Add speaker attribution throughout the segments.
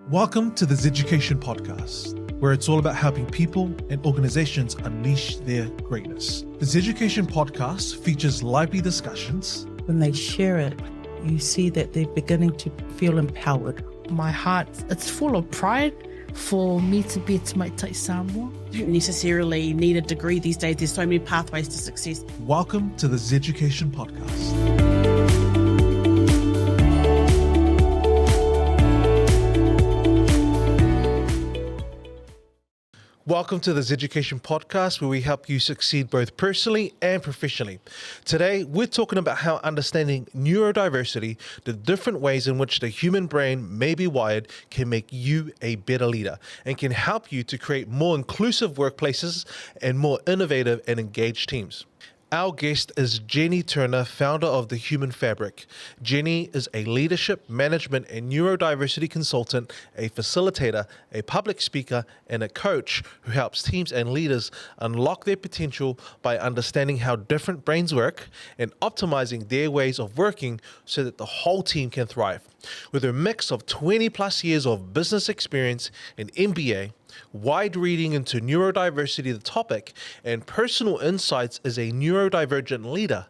Speaker 1: Welcome to the Zeducation podcast, where it's all about helping people and organizations unleash their greatness. The Zeducation podcast features lively discussions.
Speaker 2: When they share it, you see that they're beginning to feel empowered.
Speaker 3: My heart, it's full of pride for me to be at Maitai Samoa.
Speaker 4: You don't necessarily need a degree these days. There's so many pathways to success.
Speaker 1: Welcome to the Zeducation podcast. Welcome to the Zeducation podcast, where we help you succeed both personally and professionally. Today, we're talking about how understanding neurodiversity, the different ways in which the human brain may be wired, can make you a better leader and can help you to create more inclusive workplaces and more innovative and engaged teams. Our guest is Jenny Turner, founder of The Human Fabric. Jenny is a leadership, management, and neurodiversity consultant, a facilitator, a public speaker, and a coach who helps teams and leaders unlock their potential by understanding how different brains work and optimizing their ways of working so that the whole team can thrive. With a mix of 20 plus years of business experience and MBA, wide reading into neurodiversity, the topic, and personal insights as a neurodivergent leader,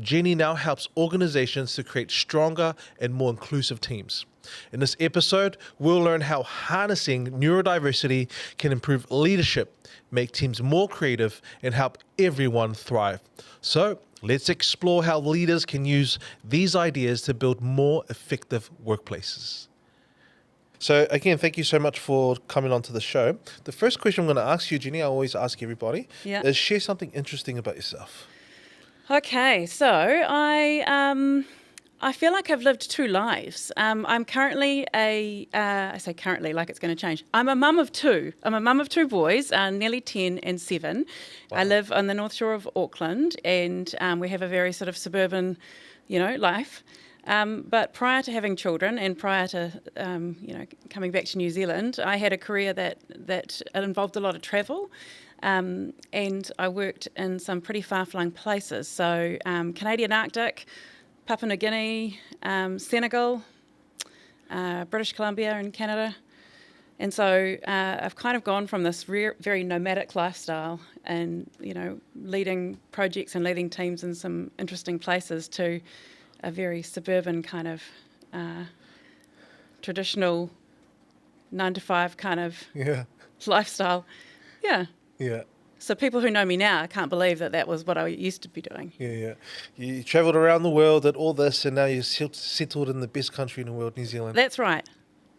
Speaker 1: Jenny now helps organizations to create stronger and more inclusive teams. In this episode, we'll learn how harnessing neurodiversity can improve leadership, make teams more creative, and help everyone thrive. So, let's explore how leaders can use these ideas to build more effective workplaces. So again, thank you so much for coming onto the show. The first question I'm going to ask you, Jenny, I always ask everybody, is share something interesting about yourself.
Speaker 4: Okay, so I feel like I've lived two lives. I'm currently I say currently like it's going to change. I'm a mum of two. I'm a mum of two boys, nearly 10 and 7. Wow. I live on the North Shore of Auckland, and we have a very sort of suburban, life. But prior to having children and prior to, coming back to New Zealand, I had a career that involved a lot of travel, and I worked in some pretty far-flung places. So Canadian Arctic, Papua New Guinea, Senegal, British Columbia in Canada. And so I've kind of gone from this very nomadic lifestyle and, leading projects and leading teams in some interesting places to a very suburban kind of traditional 9-to-5 kind of lifestyle. Yeah. So people who know me now can't believe that was what I used to be doing.
Speaker 1: Yeah. You travelled around the world, did all this, and now you're settled in the best country in the world, New Zealand.
Speaker 4: That's right.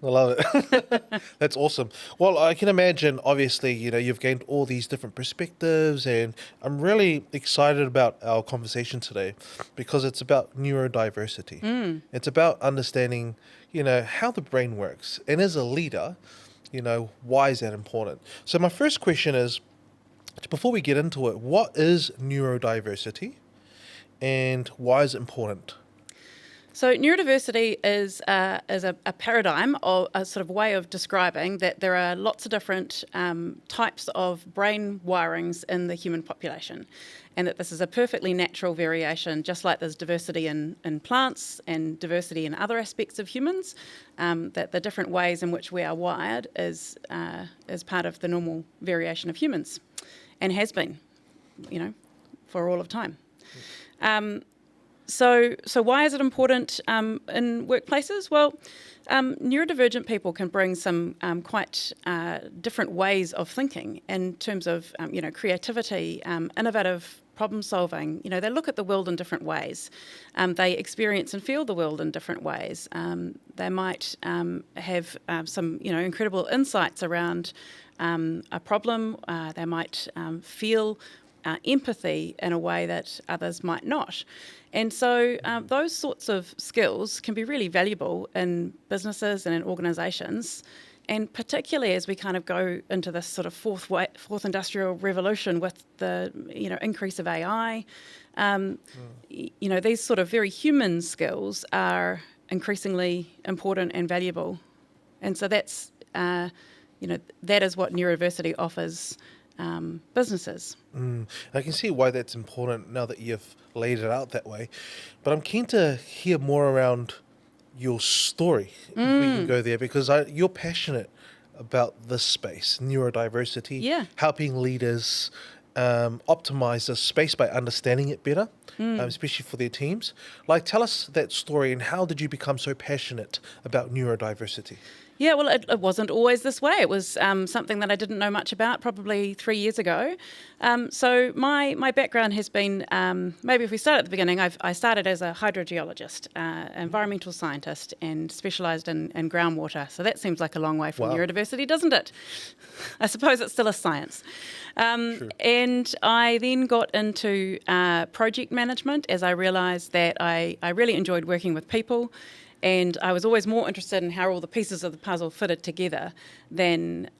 Speaker 1: I love it. That's awesome. Well, I can imagine, obviously, you've gained all these different perspectives, and I'm really excited about our conversation today because it's about neurodiversity. It's about understanding, how the brain works. And as a leader, why is that important? So my first question is, before we get into it, what is neurodiversity and why is it important?
Speaker 4: So neurodiversity is a paradigm or a sort of way of describing that there are lots of different types of brain wirings in the human population, and that this is a perfectly natural variation, just like there's diversity in plants and diversity in other aspects of humans, that the different ways in which we are wired is part of the normal variation of humans, and has been, for all of time. So why is it important in workplaces? Well, neurodivergent people can bring some quite different ways of thinking in terms of, creativity, innovative problem solving. They look at the world in different ways. They experience and feel the world in different ways. They might have some, incredible insights around a problem. They might feel empathy in a way that others might not. And so those sorts of skills can be really valuable in businesses and in organisations, and particularly as we kind of go into this sort of fourth industrial revolution with the increase of AI. These sort of very human skills are increasingly important and valuable, and so that's that is what neurodiversity offers businesses.
Speaker 1: I can see why that's important now that you've laid it out that way, but I'm keen to hear more around your story. If we can go there, because you're passionate about this space, neurodiversity,
Speaker 4: Yeah.
Speaker 1: helping leaders optimize this space by understanding it better, especially for their teams. Like, tell us that story, and how did you become so passionate about neurodiversity?
Speaker 4: Yeah, well, it wasn't always this way. It was something that I didn't know much about probably 3 years ago. So my background has been, maybe if we start at the beginning, I started as a hydrogeologist, environmental scientist, and specialised in groundwater. So that seems like a long way from neurodiversity, doesn't it? I suppose it's still a science.
Speaker 1: Sure.
Speaker 4: And I then got into project management as I realised that I really enjoyed working with people. And I was always more interested in how all the pieces of the puzzle fitted together than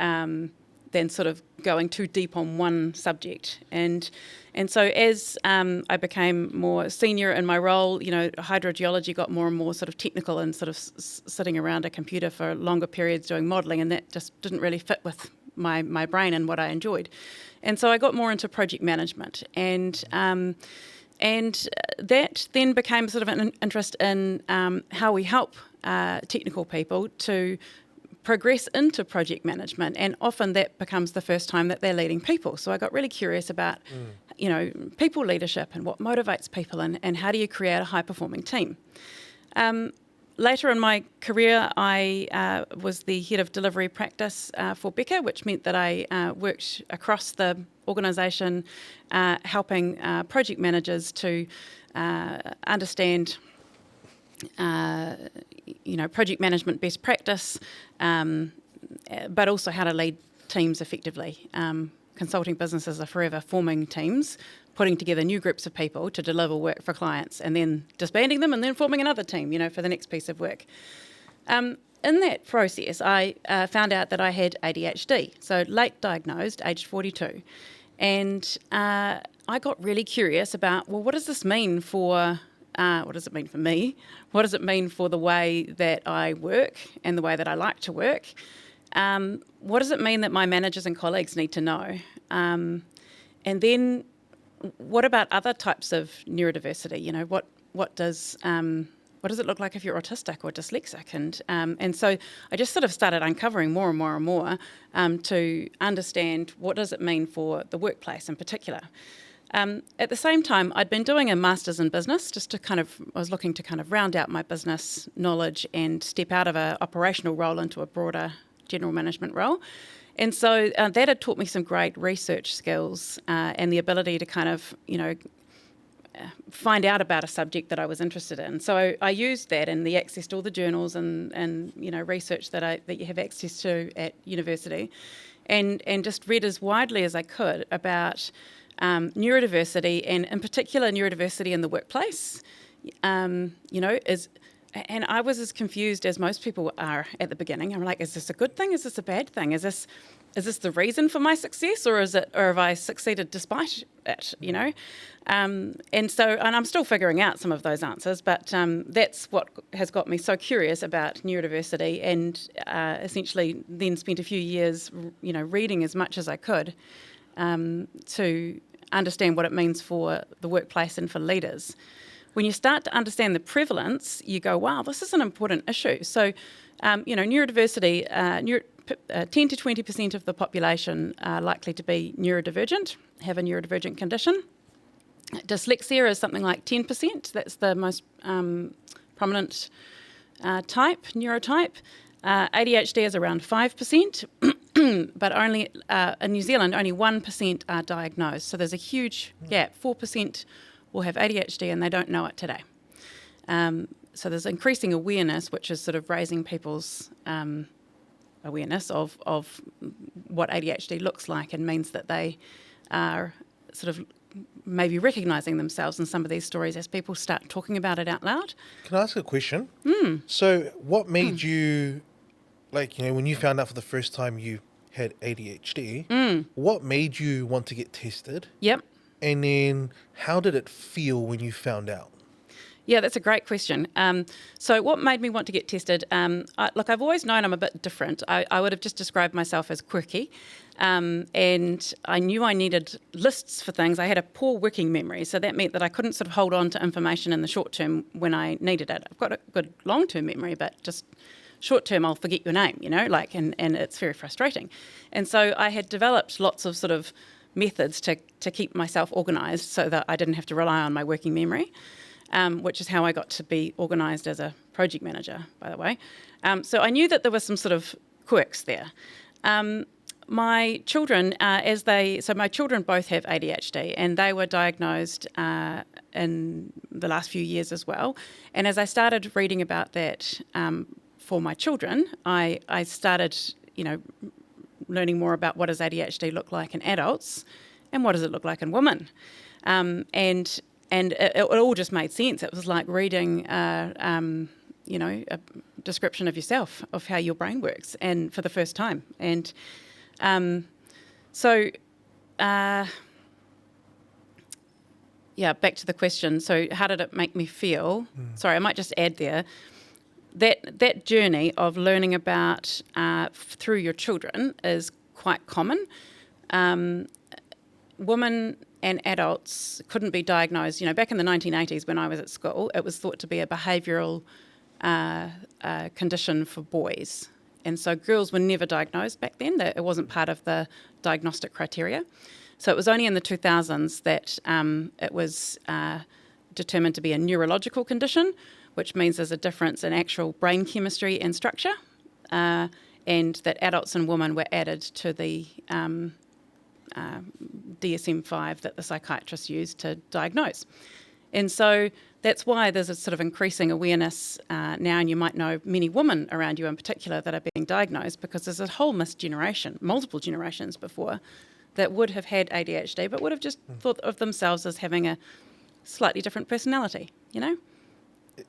Speaker 4: sort of going too deep on one subject. And so as I became more senior in my role, hydrogeology got more and more sort of technical and sort of sitting around a computer for longer periods doing modelling, and that just didn't really fit with my brain and what I enjoyed. And so I got more into project management, and that then became sort of an interest in how we help technical people to progress into project management, and often that becomes the first time that they're leading people. So I got really curious about, people leadership and what motivates people, and how do you create a high-performing team. Later in my career, I was the head of delivery practice for Becker, which meant that I worked across the organisation, helping project managers to understand, project management best practice, but also how to lead teams effectively. Consulting businesses are forever forming teams, putting together new groups of people to deliver work for clients, and then disbanding them and then forming another team, for the next piece of work. In that process, I found out that I had ADHD, so late diagnosed, aged 42. And I got really curious about, well, what does this mean for, what does it mean for me? What does it mean for the way that I work and the way that I like to work? What does it mean that my managers and colleagues need to know? And then what about other types of neurodiversity? What does it look like if you're autistic or dyslexic? And so I just sort of started uncovering more and more and more to understand what does it mean for the workplace in particular. At the same time, I'd been doing a master's in business I was looking to kind of round out my business knowledge and step out of an operational role into a broader general management role. And so that had taught me some great research skills and the ability to kind of, find out about a subject that I was interested in. So I used that and the access to all the journals and research that you have access to at university, and just read as widely as I could about neurodiversity, and in particular neurodiversity in the workplace. And I was as confused as most people are at the beginning. I'm like, is this a good thing? Is this a bad thing? Is this the reason for my success, or have I succeeded despite it? And I'm still figuring out some of those answers, but that's what has got me so curious about neurodiversity, and essentially then spent a few years, reading as much as I could to understand what it means for the workplace and for leaders. When you start to understand the prevalence, you go, wow, this is an important issue. So, neurodiversity, 10 to 20% of the population are likely to be neurodivergent, have a neurodivergent condition. Dyslexia is something like 10%. That's the most prominent neurotype. ADHD is around 5%, but only in New Zealand, only 1% are diagnosed. So there's a huge gap. 4% will have ADHD and they don't know it today. So there's increasing awareness, which is sort of raising people's awareness of what ADHD looks like, and means that they are sort of maybe recognising themselves in some of these stories as people start talking about it out loud.
Speaker 1: Can I ask a question? So what made you, when you found out for the first time you had ADHD, what made you want to get tested?
Speaker 4: Yep.
Speaker 1: And then how did it feel when you found out?
Speaker 4: Yeah, that's a great question. So what made me want to get tested? Look, I've always known I'm a bit different. I would have just described myself as quirky. And I knew I needed lists for things. I had a poor working memory, so that meant that I couldn't sort of hold on to information in the short term when I needed it. I've got a good long-term memory, but just short term I'll forget your name, and it's very frustrating. And so I had developed lots of sort of methods to keep myself organised so that I didn't have to rely on my working memory, which is how I got to be organised as a project manager, by the way. So I knew that there were some sort of quirks there. My children, my children both have ADHD, and they were diagnosed in the last few years as well. And as I started reading about that for my children, I started, learning more about what does ADHD look like in adults, and what does it look like in women, and it all just made sense. It was like reading, a description of yourself, of how your brain works, and for the first time, and. Back to the question. So how did it make me feel? Sorry, I might just add there, that journey of learning about through your children is quite common. Women and adults couldn't be diagnosed. Back in the 1980s when I was at school, it was thought to be a behavioural condition for boys. And so girls were never diagnosed back then. It wasn't part of the diagnostic criteria. So it was only in the 2000s that it was determined to be a neurological condition, which means there's a difference in actual brain chemistry and structure, and that adults and women were added to the DSM-5 that the psychiatrists used to diagnose. And so that's why there's a sort of increasing awareness now, and you might know many women around you in particular that are being diagnosed, because there's a whole missed generation, multiple generations before, that would have had ADHD but would have just thought of themselves as having a slightly different personality,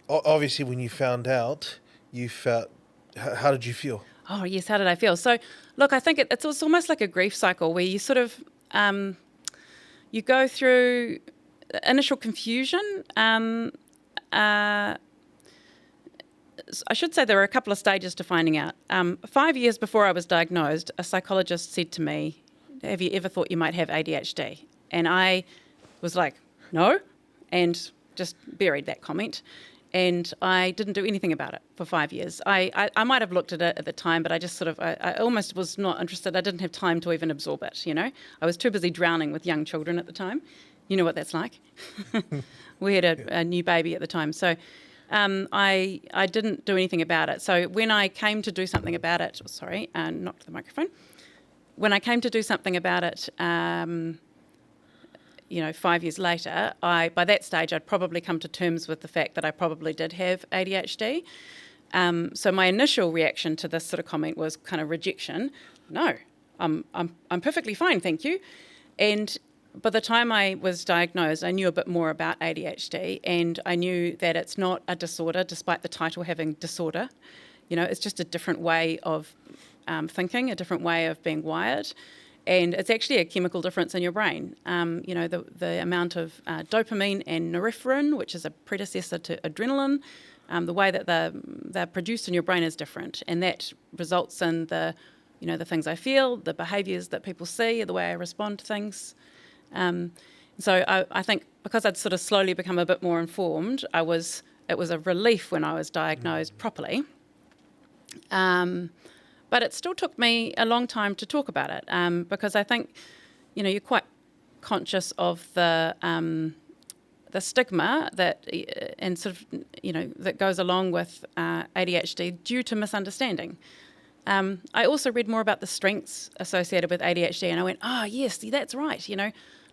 Speaker 1: Obviously, when you found out, how did you feel?
Speaker 4: Oh, yes, how did I feel? So, look, I think it's almost like a grief cycle where you sort of, you go through initial confusion. I should say there were a couple of stages to finding out. 5 years before I was diagnosed, a psychologist said to me, "Have you ever thought you might have ADHD?" And I was like, "No," and just buried that comment. And I didn't do anything about it for 5 years. I might have looked at it at the time, but I just sort of, I almost was not interested. I didn't have time to even absorb it, I was too busy drowning with young children at the time. You know what that's like. We had a new baby at the time. So I didn't do anything about it. So when I came to do something about it, knocked the microphone. When I came to do something about it, 5 years later, by that stage, I'd probably come to terms with the fact that I probably did have ADHD. So my initial reaction to this sort of comment was kind of rejection. No, I'm perfectly fine, thank you. And by the time I was diagnosed, I knew a bit more about ADHD, and I knew that it's not a disorder, despite the title having disorder. It's just a different way of thinking, a different way of being wired. And it's actually a chemical difference in your brain. The amount of dopamine and norepinephrine, which is a predecessor to adrenaline, the way that they're produced in your brain is different. And that results in the things I feel, the behaviours that people see, the way I respond to things. So I think because I'd sort of slowly become a bit more informed, it was a relief when I was diagnosed properly. But it still took me a long time to talk about it, because I think, you're quite conscious of the stigma that and sort of that goes along with ADHD due to misunderstanding. I also read more about the strengths associated with ADHD, and I went, oh yes, that's right.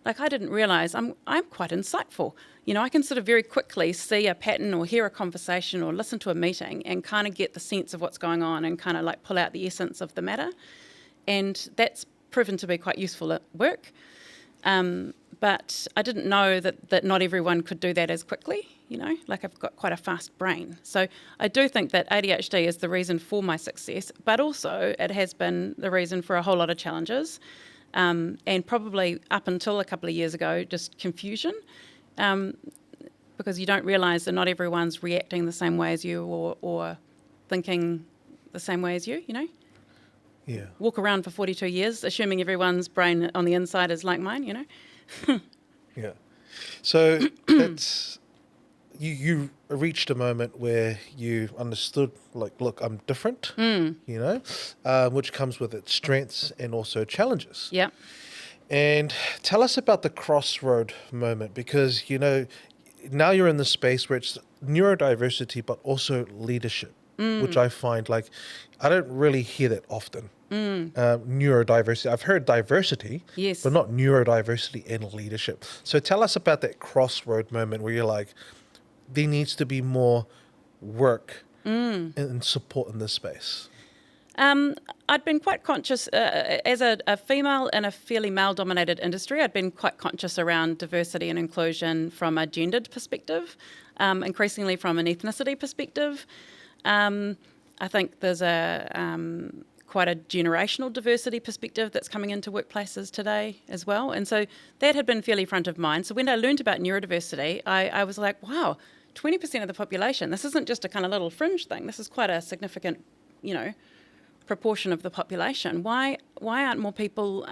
Speaker 4: I didn't realise I'm quite insightful. I can sort of very quickly see a pattern or hear a conversation or listen to a meeting and kind of get the sense of what's going on and kind of pull out the essence of the matter. And that's proven to be quite useful at work. But I didn't know that not everyone could do that as quickly, I've got quite a fast brain. So I do think that ADHD is the reason for my success, but also it has been the reason for a whole lot of challenges. And probably up until a couple of years ago, just confusion. because you don't realise that not everyone's reacting the same way as you or thinking the same way as you, you know?
Speaker 1: Yeah.
Speaker 4: Walk around for 42 years, assuming everyone's brain on the inside is like mine, you know?
Speaker 1: Yeah. So it's you reached a moment where you understood, like, look, I'm different, you know, which comes with its strengths and also challenges.
Speaker 4: Yeah.
Speaker 1: And tell us about the crossroad moment, because, you know, now you're in the space where it's neurodiversity, but also leadership, which I find like I don't really hear that often. Neurodiversity. I've heard diversity,
Speaker 4: Yes.
Speaker 1: but not neurodiversity and leadership. So tell us about that crossroad moment where you're like, there needs to be more work and support in this space.
Speaker 4: I'd been quite conscious, as a female in a fairly male-dominated industry, I'd been quite conscious around diversity and inclusion from a gendered perspective, increasingly from an ethnicity perspective. I think there's quite a generational diversity perspective that's coming into workplaces today as well. And so that had been fairly front of mind. So when I learned about neurodiversity, I was like, wow, 20% of the population, this isn't just a kind of little fringe thing. This is quite a significant, you know, proportion of the population. Why aren't more people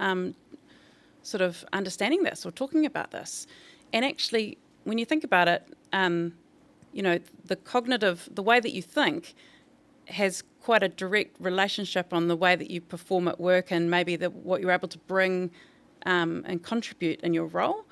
Speaker 4: sort of understanding this or talking about this? And actually, when you think about it, you know, the way that you think has quite a direct relationship on the way that you perform at work and maybe what you're able to bring and contribute in your role.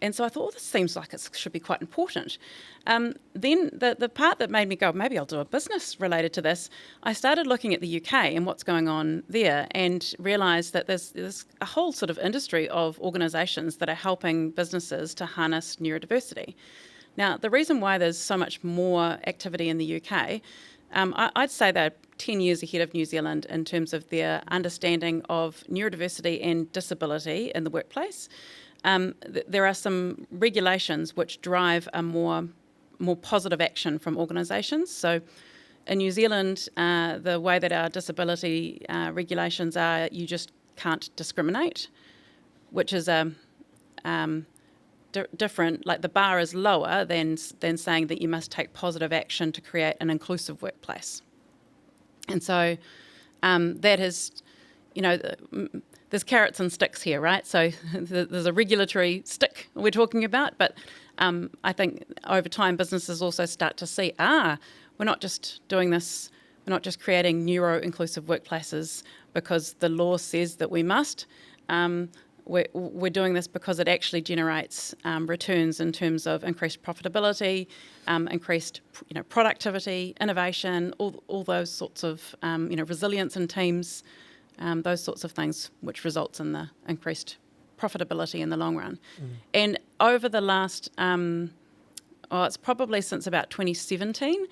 Speaker 4: And so I thought, well, this seems like it should be quite important. Then the part that made me go, maybe I'll do a business related to this, I started looking at the UK and what's going on there and realised that there's a whole sort of industry of organisations that are helping businesses to harness neurodiversity. Now, the reason why there's so much more activity in the UK, I'd say they're 10 years ahead of New Zealand in terms of their understanding of neurodiversity and disability in the workplace. There are some regulations which drive a more positive action from organisations. So in New Zealand, the way that our disability regulations are, you just can't discriminate, which is different. Like the bar is lower than saying that you must take positive action to create an inclusive workplace. And so that is, you know, there's carrots and sticks here, right? So there's a regulatory stick we're talking about, but I think over time businesses also start to see, we're not just doing this, we're not just creating neuro-inclusive workplaces because the law says that we must. We're doing this because it actually generates returns in terms of increased profitability, increased productivity, innovation, all those sorts of resilience in teams. Those sorts of things, which results in the increased profitability in the long run. And over the last, it's probably since about 2017,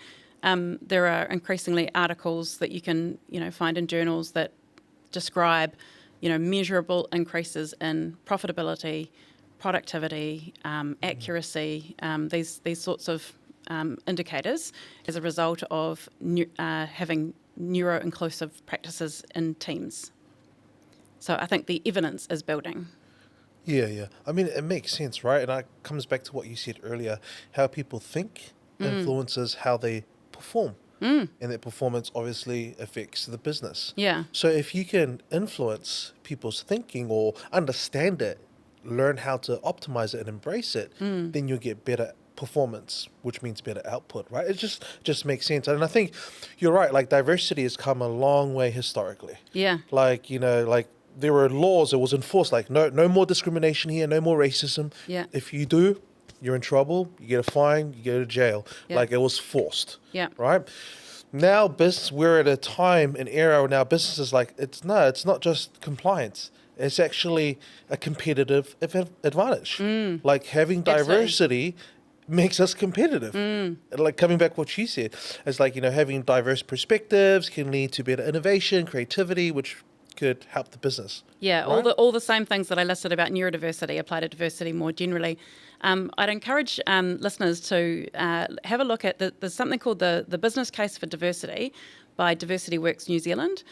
Speaker 4: there are increasingly articles that you can, find in journals that describe, measurable increases in profitability, productivity, accuracy, these sorts of indicators as a result of having neuro-inclusive practices in teams. So I think the evidence is building.
Speaker 1: Yeah. I mean, it makes sense, right? And it comes back to what you said earlier, how people think influences how they perform. And that performance obviously affects the business.
Speaker 4: Yeah.
Speaker 1: So if you can influence people's thinking or understand it, learn how to optimize it and embrace it, then you'll get better performance, which means better output, right? It just makes sense. And I think you're right, like diversity has come a long way historically.
Speaker 4: Yeah.
Speaker 1: Like, there were laws that was enforced, like no more discrimination here, no more racism.
Speaker 4: Yeah.
Speaker 1: If you do, you're in trouble, you get a fine, you go to jail.
Speaker 4: Yeah.
Speaker 1: Like it was forced.
Speaker 4: Yeah.
Speaker 1: Right? Now we're at a time, an era where now businesses it's not just compliance. It's actually a competitive advantage. Like having diversity makes us competitive. Like coming back what she said, it's like, having diverse perspectives can lead to better innovation, creativity, which could help the business.
Speaker 4: Yeah,
Speaker 1: right?
Speaker 4: all the same things that I listed about neurodiversity apply to diversity more generally. I'd encourage listeners to have a look at there's something called the Business Case for Diversity by Diversity Works New Zealand.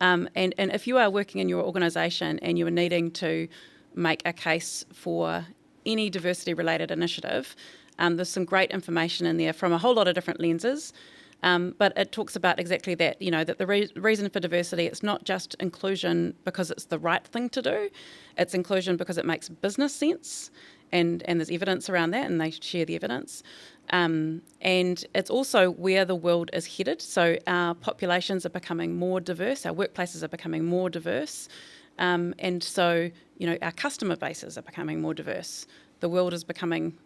Speaker 4: And if you are working in your organisation and you are needing to make a case for any diversity-related initiative, There's some great information in there from a whole lot of different lenses. But it talks about exactly that, that the reason for diversity, it's not just inclusion because it's the right thing to do. It's inclusion because it makes business sense, and there's evidence around that, and they share the evidence. And it's also where the world is headed. So our populations are becoming more diverse, our workplaces are becoming more diverse, and so, our customer bases are becoming more diverse. The world is becoming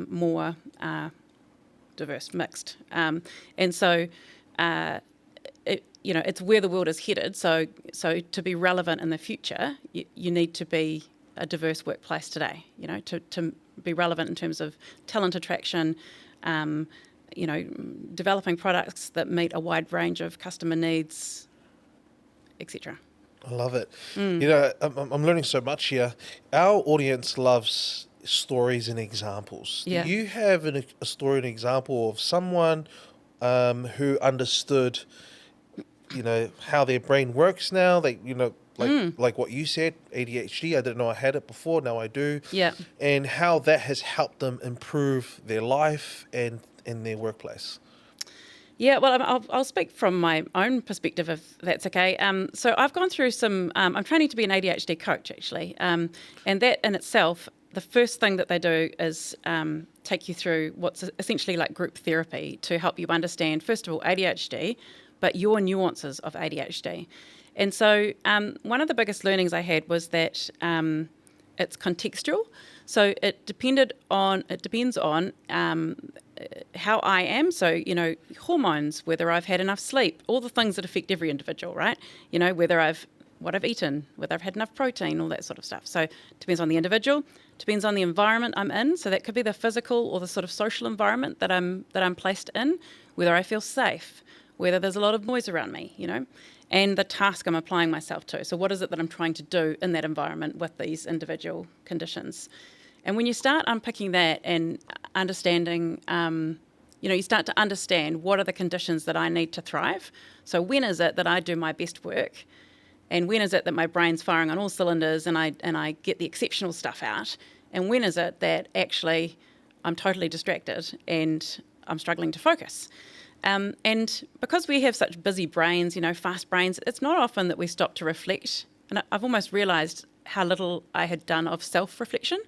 Speaker 4: more diverse, mixed, and so it's where the world is headed. So to be relevant in the future, you need to be a diverse workplace today. To be relevant in terms of talent attraction, developing products that meet a wide range of customer needs, etc.
Speaker 1: I love it. I'm learning so much here. Our audience loves stories and examples.
Speaker 4: Yeah.
Speaker 1: Do you have a story, an example of someone who understood, how their brain works now? Like what you said, ADHD. I didn't know I had it before. Now I do.
Speaker 4: Yeah.
Speaker 1: And how that has helped them improve their life and in their workplace.
Speaker 4: Yeah, well, I'll speak from my own perspective, if that's okay. So I've gone through some. I'm training to be an ADHD coach, actually, and that in itself, the first thing that they do is take you through what's essentially like group therapy to help you understand, first of all, ADHD, but your nuances of ADHD. And so one of the biggest learnings I had was that it's contextual. So it depends on how I am. So, hormones, whether I've had enough sleep, all the things that affect every individual, right? What I've eaten, whether I've had enough protein, all that sort of stuff. So it depends on the individual, depends on the environment I'm in. So that could be the physical or the sort of social environment that I'm placed in, whether I feel safe, whether there's a lot of noise around me, and the task I'm applying myself to. So what is it that I'm trying to do in that environment with these individual conditions? And when you start unpicking that and understanding, you start to understand what are the conditions that I need to thrive. So when is it that I do my best work? And when is it that my brain's firing on all cylinders and I get the exceptional stuff out? And when is it that actually I'm totally distracted and I'm struggling to focus? And because we have such busy brains, fast brains, it's not often that we stop to reflect. And I've almost realised how little I had done of self-reflection.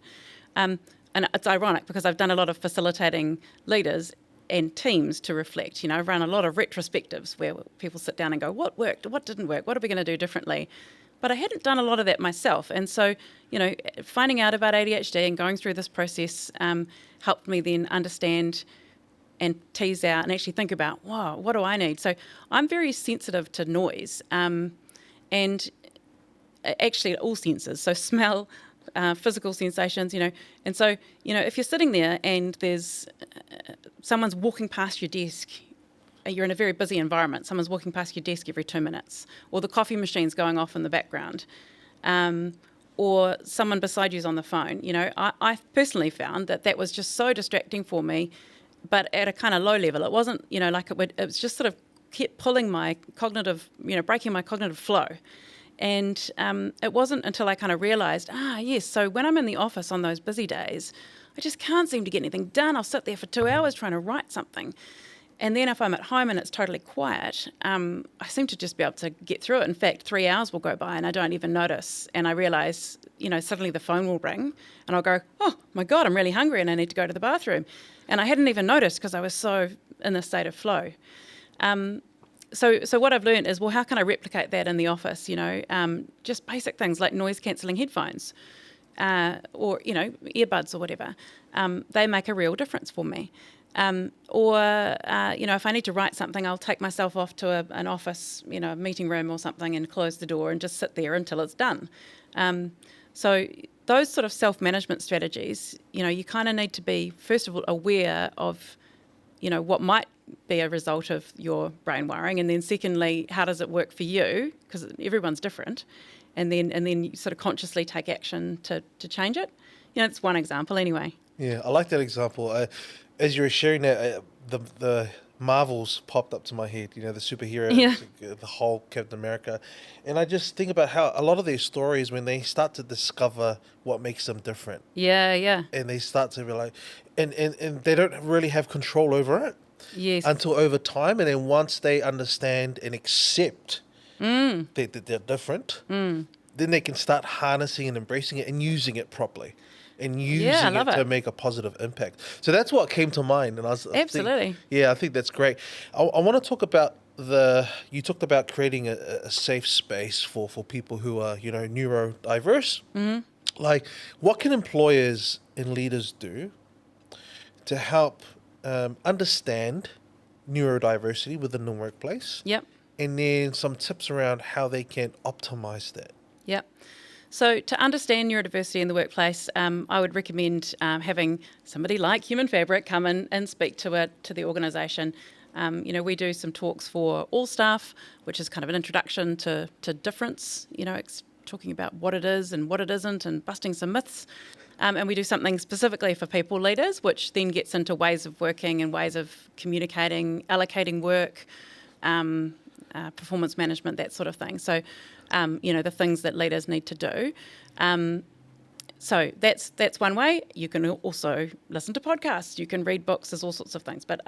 Speaker 4: And it's ironic because I've done a lot of facilitating leaders and teams to reflect. I've run a lot of retrospectives where people sit down and go, what worked, what didn't work, what are we going to do differently? But I hadn't done a lot of that myself. And so, finding out about ADHD and going through this process helped me then understand and tease out and actually think about, wow, what do I need? So I'm very sensitive to noise and actually all senses. So smell, physical sensations, And so, if you're sitting there and there's someone's walking past your desk, you're in a very busy environment, someone's walking past your desk every 2 minutes, or the coffee machine's going off in the background, or someone beside you's on the phone, I personally found that was just so distracting for me, but at a kind of low level. It wasn't, it was just sort of kept pulling my cognitive, breaking my cognitive flow. And it wasn't until I kind of realised, yes, so when I'm in the office on those busy days, I just can't seem to get anything done. I'll sit there for 2 hours trying to write something. And then if I'm at home and it's totally quiet, I seem to just be able to get through it. In fact, 3 hours will go by and I don't even notice. And I realise, suddenly the phone will ring and I'll go, oh my God, I'm really hungry and I need to go to the bathroom. And I hadn't even noticed because I was so in a state of flow. So what I've learned is, well, how can I replicate that in the office? Just basic things like noise cancelling headphones or, earbuds or whatever. They make a real difference for me. If I need to write something, I'll take myself off to an office, a meeting room or something and close the door and just sit there until it's done. So those sort of self-management strategies, you kind of need to be, first of all, aware of, what might be a result of your brain wiring, and then secondly, how does it work for you? Because everyone's different, and then you sort of consciously take action to change it. It's one example anyway.
Speaker 1: Yeah, I like that example. As you were sharing that, the Marvel's popped up to my head, you know, the superheroes,
Speaker 4: Yeah.
Speaker 1: the Hulk, Captain America. And I just think about how a lot of their stories, when they start to discover what makes them different,
Speaker 4: Yeah.
Speaker 1: and they start to realize, and they don't really have control over it
Speaker 4: Yes.
Speaker 1: until over time. And then once they understand and accept that they're different, then they can start harnessing and embracing it and using it properly. And using
Speaker 4: I
Speaker 1: it
Speaker 4: love
Speaker 1: to
Speaker 4: it.
Speaker 1: make a positive impact. So that's what came to mind. And I was
Speaker 4: Absolutely.
Speaker 1: I think that's great. I want to talk about you talked about creating a safe space for people who are, you know, neurodiverse. Mm-hmm. Like, what can employers and leaders do to help understand neurodiversity within the workplace?
Speaker 4: Yep.
Speaker 1: And then some tips around how they can optimize that.
Speaker 4: Yep. So to understand neurodiversity in the workplace, I would recommend having somebody like Human Fabric come in and speak to the organisation. You know, we do some talks for all staff, which is kind of an introduction to difference, you know, talking about what it is and what it isn't and busting some myths. And we do something specifically for people leaders, which then gets into ways of working and ways of communicating, allocating work, performance management, that sort of thing. So, you know, the things that leaders need to do. So that's one way. You can also listen to podcasts. You can read books. There's all sorts of things. But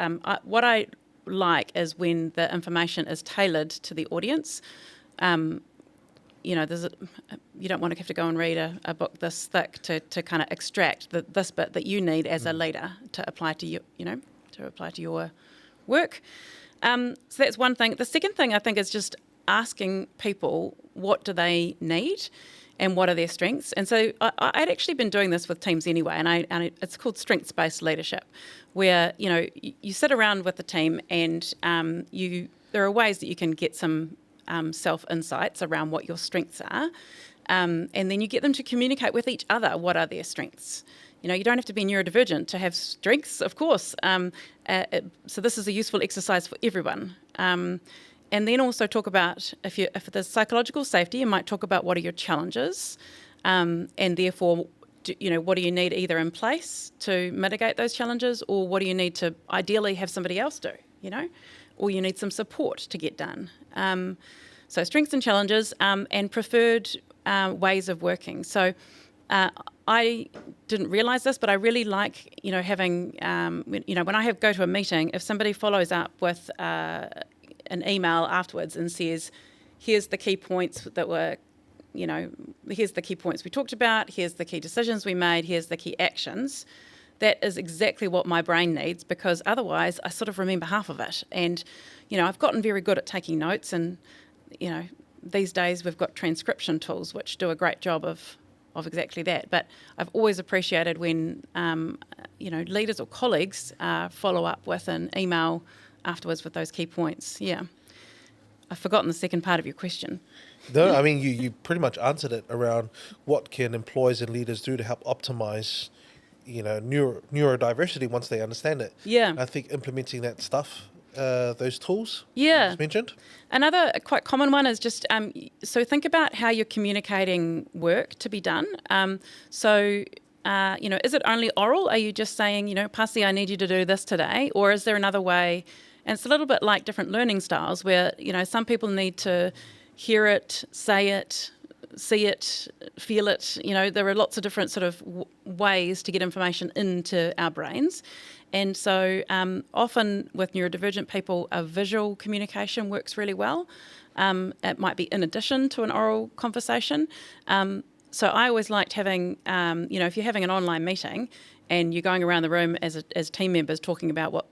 Speaker 4: what I like is when the information is tailored to the audience. You know, you don't want to have to go and read a book this thick to kind of extract this bit that you need as a leader to apply to your work. So that's one thing. The second thing I think is just asking people what do they need and what are their strengths. And so I'd actually been doing this with teams anyway, and it's called strengths-based leadership, where, you know, you sit around with the team and there are ways that you can get some self-insights around what your strengths are, and then you get them to communicate with each other what are their strengths. You know, you don't have to be neurodivergent to have strengths, of course. So this is a useful exercise for everyone. And then also talk about, if there's psychological safety, you might talk about what are your challenges, and therefore, you know, what do you need either in place to mitigate those challenges, or what do you need to ideally have somebody else do, you know, or you need some support to get done. So strengths and challenges, and preferred ways of working. So I didn't realise this, but I really like, you know, having, you know, when I go to a meeting, if somebody follows up with an email afterwards and says, here's the key points that were, you know, here's the key points we talked about, here's the key decisions we made, here's the key actions, that is exactly what my brain needs, because otherwise I sort of remember half of it. And, you know, I've gotten very good at taking notes, and, you know, these days we've got transcription tools which do a great job of exactly that. But I've always appreciated when, you know, leaders or colleagues follow up with an email afterwards with those key points. Yeah. I've forgotten the second part of your question.
Speaker 1: No, I mean, you pretty much answered it around what can employers and leaders do to help optimize, you know, neurodiversity once they understand it.
Speaker 4: Yeah.
Speaker 1: I think implementing that stuff, those tools
Speaker 4: Yeah.
Speaker 1: you mentioned.
Speaker 4: Another quite common one is just, so think about how you're communicating work to be done. You know, is it only oral? Are you just saying, you know, Pasi, I need you to do this today? Or is there another way? And it's a little bit like different learning styles where, you know, some people need to hear it, say it, see it, feel it. You know, there are lots of different sort of ways to get information into our brains. And so often with neurodivergent people, a visual communication works really well. It might be in addition to an oral conversation. So I always liked having, you know, if you're having an online meeting and you're going around the room as team members talking about what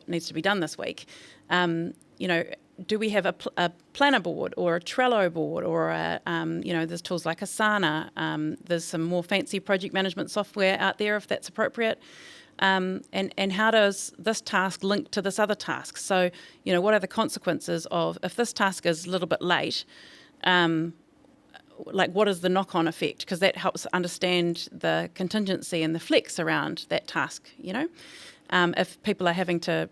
Speaker 4: needs to be done this week, you know, do we have a planner board or a Trello board or you know, there's tools like Asana. There's some more fancy project management software out there if that's appropriate. And how does this task link to this other task? So, you know, what are the consequences of if this task is a little bit late? Like, what is the knock-on effect? Because that helps understand the contingency and the flex around that task, you know. If people are having to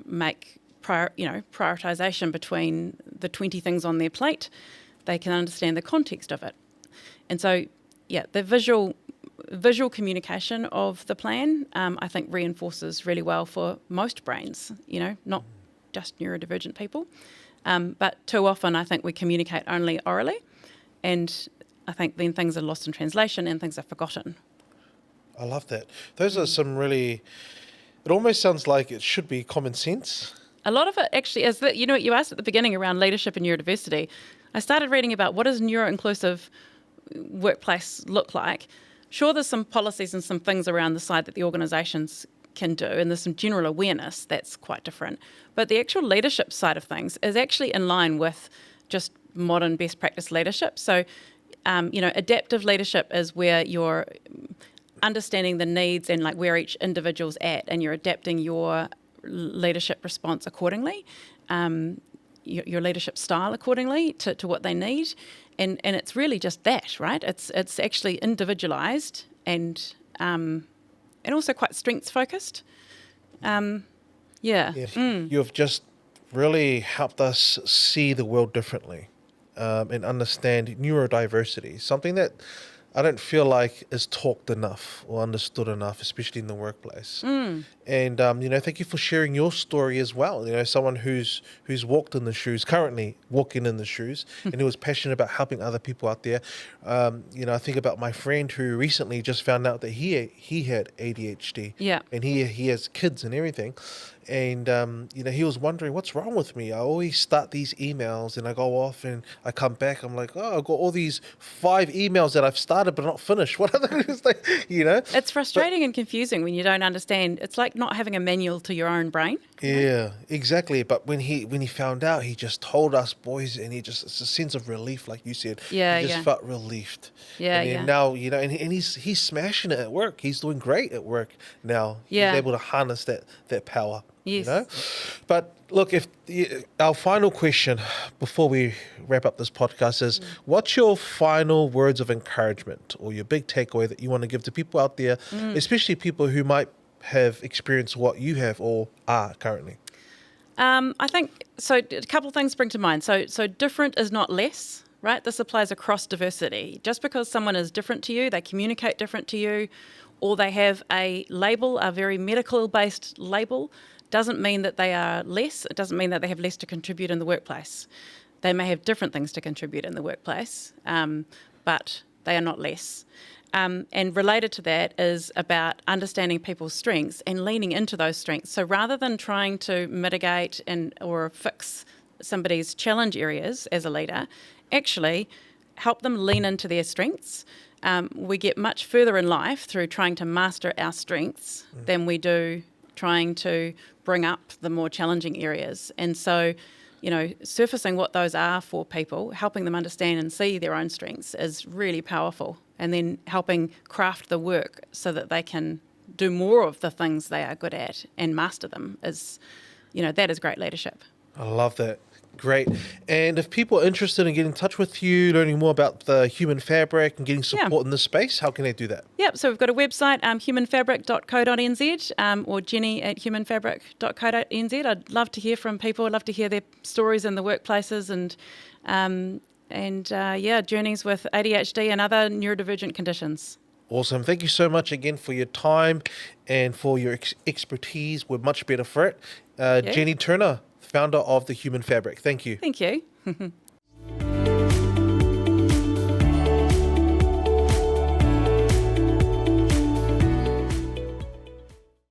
Speaker 4: make prioritisation between the 20 things on their plate, they can understand the context of it. And so, yeah, the visual visual communication of the plan, I think reinforces really well for most brains, not just neurodivergent people. But too often I think we communicate only orally, and I think then things are lost in translation and things are forgotten.
Speaker 1: I love that. Those are some really, it almost sounds like it should be common sense.
Speaker 4: A lot of it actually is that, you asked at the beginning around leadership and neurodiversity. I started reading about what does neuro-inclusive workplace look like. Sure, there's some policies and some things around the side that the organisations can do, and there's some general awareness that's quite different. But the actual leadership side of things is actually in line with just modern best practice leadership. So, adaptive leadership is where you're understanding the needs and like where each individual's at, and you're adapting your leadership response accordingly, your leadership style accordingly to what they need, and it's really just that, right? It's actually individualized and also quite strengths focused.
Speaker 1: You've just really helped us see the world differently, and understand neurodiversity, something that I don't feel like is talked enough or understood enough, especially in the workplace. And thank you for sharing your story as well. Someone who's walked in the shoes, currently walking in the shoes, and who was passionate about helping other people out there. I think about my friend who recently just found out that he had ADHD.
Speaker 4: Yeah.
Speaker 1: And he has kids and everything. And, he was wondering, what's wrong with me? I always start these emails and I go off and I come back. I'm like, I've got all these 5 emails that I've started but not finished. What are those?
Speaker 4: It's frustrating and confusing when you don't understand. It's like not having a manual to your own brain.
Speaker 1: Yeah, exactly. But when he found out, he just told us boys, and it's a sense of relief, like you said.
Speaker 4: Yeah,
Speaker 1: he just felt relieved.
Speaker 4: Yeah,
Speaker 1: and now, and he's smashing it at work. He's doing great at work now.
Speaker 4: Yeah.
Speaker 1: He's able to harness that power.
Speaker 4: Yes.
Speaker 1: But look, our final question before we wrap up this podcast is, what's your final words of encouragement or your big takeaway that you want to give to people out there, especially people who might have experienced what you have or are currently?
Speaker 4: I think, so a couple of things spring to mind. So different is not less, right? This applies across diversity. Just because someone is different to you, they communicate different to you, or they have a label, a very medical-based label, doesn't mean that they are less. It doesn't mean that they have less to contribute in the workplace. They may have different things to contribute in the workplace, but they are not less. And related to that is about understanding people's strengths and leaning into those strengths. So rather than trying to mitigate or fix somebody's challenge areas as a leader, actually help them lean into their strengths. We get much further in life through trying to master our strengths than we do trying to bring up the more challenging areas. And so, surfacing what those are for people, helping them understand and see their own strengths is really powerful. And then helping craft the work so that they can do more of the things they are good at and master them is, that is great leadership.
Speaker 1: I love that. Great. And if people are interested in getting in touch with you, learning more about the human fabric and getting support in this space, how can they do that?
Speaker 4: Yep. So we've got a website, humanfabric.co.nz, or jenny@humanfabric.co.nz. I'd love to hear from people. I'd love to hear their stories in the workplaces and journeys with ADHD and other neurodivergent conditions.
Speaker 1: Awesome. Thank you so much again for your time and for your expertise. We're much better for it. Jenny Turner, founder of The Human Fabric. Thank you.
Speaker 4: Thank you.